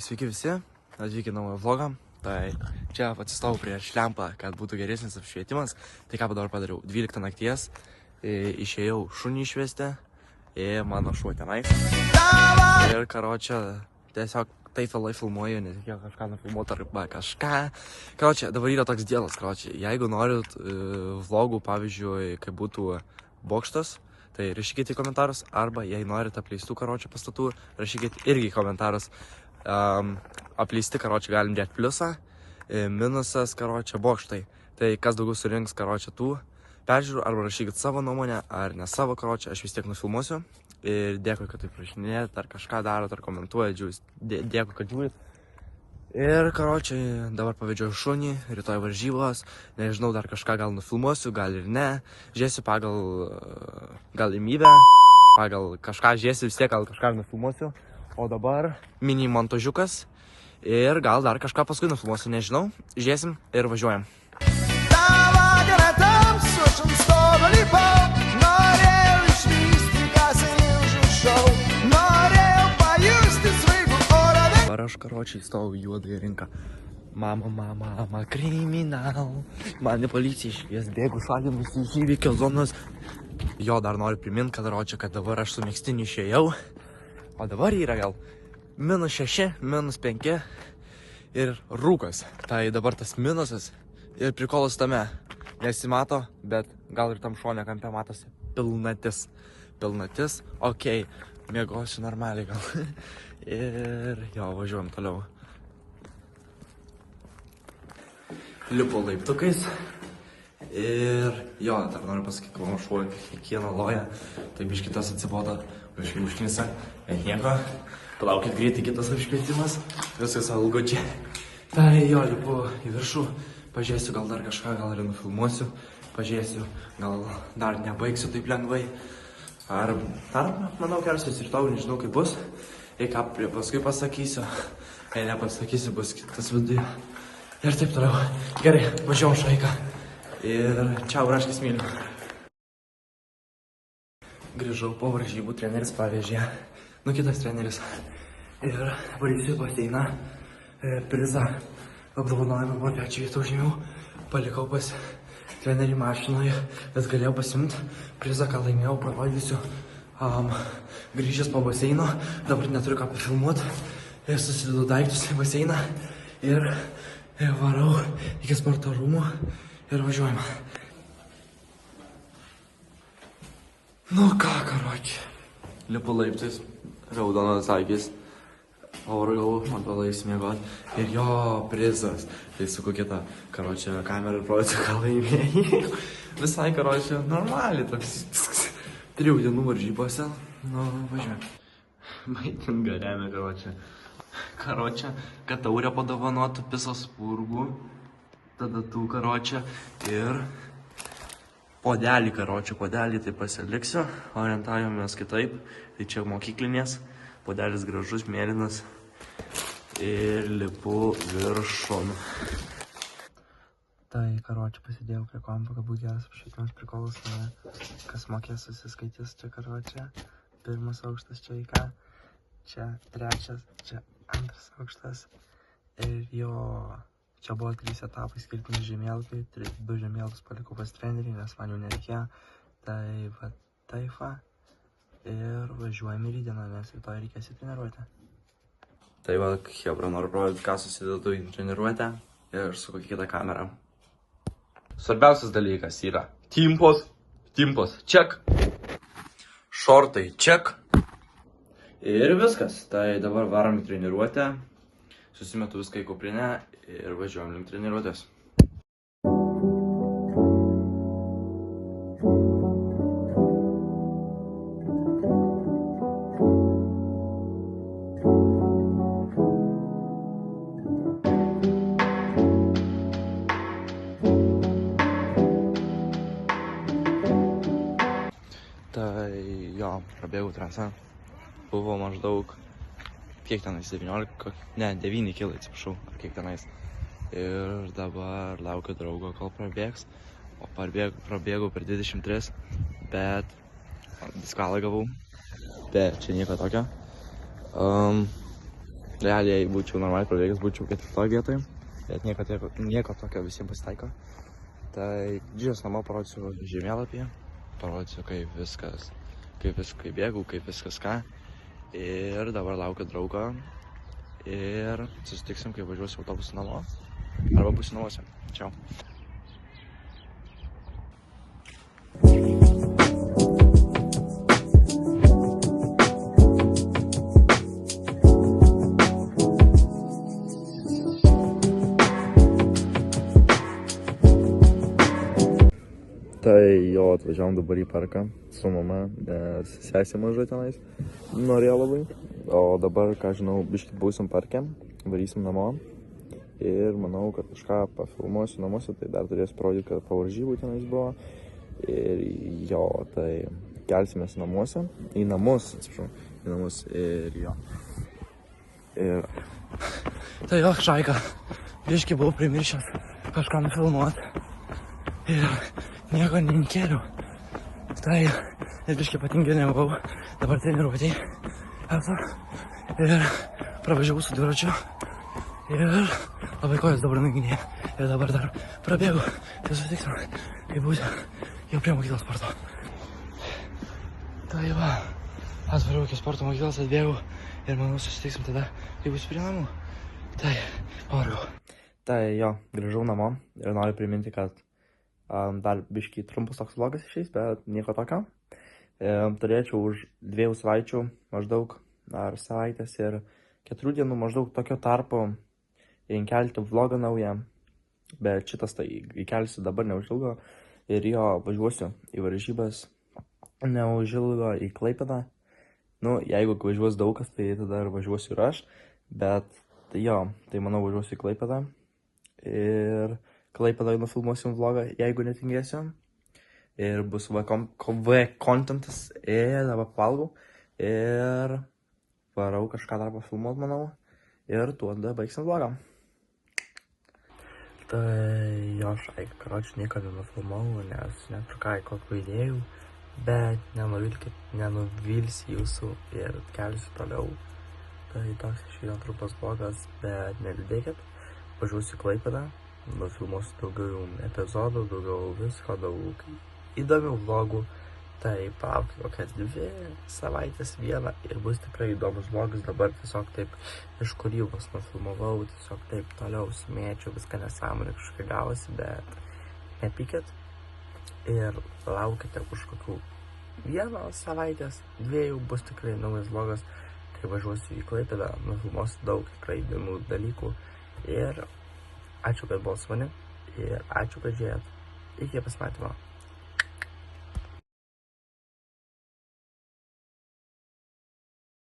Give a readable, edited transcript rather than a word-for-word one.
Sveiki visi, atvykę naują vlogą. Tai čia atsistojau prieš lempą, kad būtų geresnis apšvietimas. Tai ką dabar padariau? 12 nakties, išėjau šunį išvesti, mano šuo tenais. Ir karočią, tiesiog taip vėlai filmuoju, nes reikėjo kažką nufilmuoti arba kažką. Karočią, dabar yra toks dėlas, karočią. Jeigu norit vlogų, pavyzdžiui, kaip būtų bokštas, tai rašykite į komentarus, arba jei norit apleistų karočių pastatų, rašykite irgi į komentarus. Apleisti karočią galim dėti pliusą, minusas karočią bokštai. Tai kas daugiau surinks karočią tų peržiūrų, arba rašykit savo nuomonę, ar ne savo karočią, aš vis tiek nufilmuosiu. Ir dėkui, kad taip rašinėjat, ar kažką darot, ar komentuojat, dėkui, kad žiūrit. Ir karočiai, dabar pavedžioju šunį, rytoj varžybos, nežinau, dar kažką gal nufilmuosiu, gal ir ne. Žiūrėsiu pagal galimybę, pagal kažką žiūrėsiu, vis tiek gal kažką nufilmuosiu. O dabar mini montažiukas ir gal dar kažką paskui nufilmuosiu, nežinau. Žiūrėsim ir važiuojam. Dabar aš karočiai stovau juodąją rinką. Mama, kriminal. Man į policiją iškvies, bėgu šalinusi iš įvykio zonos. Jo, dar noriu priminti, kad dabar aš su megztiniu išėjau. O dabar yra gal -6, -5 ir rūkas. Tai dabar tas minusas ir prikolas tame. Nesimato, bet gal ir tam šone kampe matosi pilnatis. Pilnatis, okei, miegosiu normaliai gal. Ir jo, važiuojam toliau. Lipu laiptukais. Ir jo, dar noriu pasakyti, kad mano šuo kiekvieną loja. Tai biškitas atsibodo užknisa. Nieko. Palaukit greitai kitas apšvietimas. Viskas algodžiai. Tai jo, lipu į viršų. Pažiūrėsiu, gal dar kažką, gal ir nufilmuosiu. Pažiūrėsiu, gal dar nebaigsiu taip lengvai. Ar manau, kersiuosi rytoj, nežinau kaip bus. Ir ką paskui pasakysiu. Jei nepasakysiu, bus kitas viduje. Ir taip toliau. Gerai, važiuojam šaiką. Ir čiau, braškis myliu. Grįžau po varžybų, treneris pavežė. Kitas treneris. Ir varysiu baseiną. Prizą apdovanojimą buvo 5 vietų užėmiau. Palikau pas trenerį mašinoje, bet galėjau pasimti prizą, ką laimėjau, parodysiu. Grįžęs po baseino, dabar neturiu ką pafilmuoti. Susidedu daiktus į baseiną ir varau iki sporto rūmų ir važiuojame. Ką, karočią. Lipu laiptais, raudonas akis. Pavargau, man palais miegot. Ir jo, prizas. Tai su kokia ta, karočią, kamera ir projekcija, ką laimėjai. Visai, karočią, normaliai toks 3 dienų varžybose. Važiuojam. Maitinga remia, karočią. Karočią, kad taurę padovanotų pisos spurgų. Tada tų, karočią. Ir podelį, karočią, podelį tai pasiliksiu. Orientavomės kitaip. Tai čia mokyklinės. Podelis gražus, mėlynas. Ir lipu viršon. Tai, karočią, pasidėjau prie kompo, kad būtų geras apšvietimas, prikolas. Kas mokės susiskaitys, čia, karočią. 1 aukštas čia į ką. Čia 3, čia 2 aukštas. Ir jo, čia buvo 3 etapai skirtingi žemėlapiai. 2 žemėlapius palikau pas trenerį, nes man jau nereikėjo. Tai va, taip va. Ir važiuojame į dieną, nes rytoj reikės į treniruotę. Tai va, hebra, noriu parodyti, ką susidedu į treniruotę ir su kokia kita kamera. Svarbiausias dalykas yra timpos, ček, šortai, ček ir viskas. Tai dabar varom į treniruotę, susimetu viską į kuprinę ir važiuojam link treniruotės. Tai jo, prabėgau trasą, buvo maždaug, kiek tenais, 9 kilai, atsiprašau, ar kiek tenais. Ir dabar laukiu draugo, kol prabėgs, o prabėgau per 23, bet diskvalą gavau, bet čia nieko tokio. Realiai būčiau normaliai prabėgęs, būčiau 4 vietoje, bet nieko tokio visiems pasitaiko. Tai grįžęs namo parodysiu žemėlapį, parodysiu kaip bėgau, kaip viskas ką. Ir dabar laukiu draugo ir susitiksim, kai važiuosiu autobusu namo. Arba būsiu namuose. Čiau. Tai jo, atvažiavom dabar į parką su mama, nes sesė maža tenais norėjo labai. O dabar, ką žinau, biškį būsim parke, varysim namo. Ir manau, kad kažką pafilmuosiu namuose, tai dar turės parodyti, kad pavaržybų tenais buvo. Ir jo, tai kelsimės namuose, į namus ir jo. Ir... Tai jo, šaika, biškį buvau primiršęs kažką nufilmuoti. Ir nieko neįkėliau. Tai ir biškį patingai nebuvau. Dabar treniruotėj esu. Ir pravažiavau su dviračiu. Ir labai kojas dabar nuginėja. Ir dabar dar prabėgu. Tai susitiksim, kai būsiu jau prie mokyklos sporto. Tai va, atvariau iki sporto mokyklos, atbėgau. Ir manau susitiksim tada, kai būsiu prie namų. Tai pavargau. Tai jo, grįžau namo ir noriu priminti, kad dar biškį trumpas toks vlogas išeis, bet nieko tokio. Turėčiau už 2 savaičių maždaug, ar savaitės ir 4 dienų maždaug tokio tarpo įkelti vlogą naują. Bet šitas tai įkelsiu dabar neužilgo ir jo važiuosiu į varžybas neužilgo į Klaipėdą. Nu, jeigu važiuos daug kas, tai tada ir važiuosiu ir aš. Bet tai jo, tai manau važiuosiu į Klaipėdą. Ir Klaipėdoje nufilmuosim vlogą, jeigu netingėsiu. Ir bus contentas. Ir dabar valgau. Ir varau kažką dar pafilmuot, manau. Ir tuoda baigsim vlogą. Tai jo, šaik, karočiui nieko nenufilmau, nes neturiu ką kokių idėjų. Bet nenuvilsiu jūsų ir kelsiu toliau. Tai toks išėjo trumpas vlogas, bet neliūdėkit. Važiuosiu į Klaipėdą. Nufilmuosiu daugiau epizodų, daugiau visko, daug įdomių vlogų. Tai palaukit kokias 2 savaitės vieną ir bus tikrai įdomus vlogas. Dabar tiesiog taip iš kūrybos nufilmavau, tiesiog taip toliau smėčiau, viską nesąmonė kažkai gavosi, bet nepykit. Ir laukite už kokių 1 savaitės, 2 bus tikrai naujas vlogas. Kai važiuosiu į Klaipėdą, nufilmuosiu daug tikrai įdomių dalykų. Ir ačiū, kad buvot su manim ir ačiū, kad žiūrėjot. Iki pasimatymo.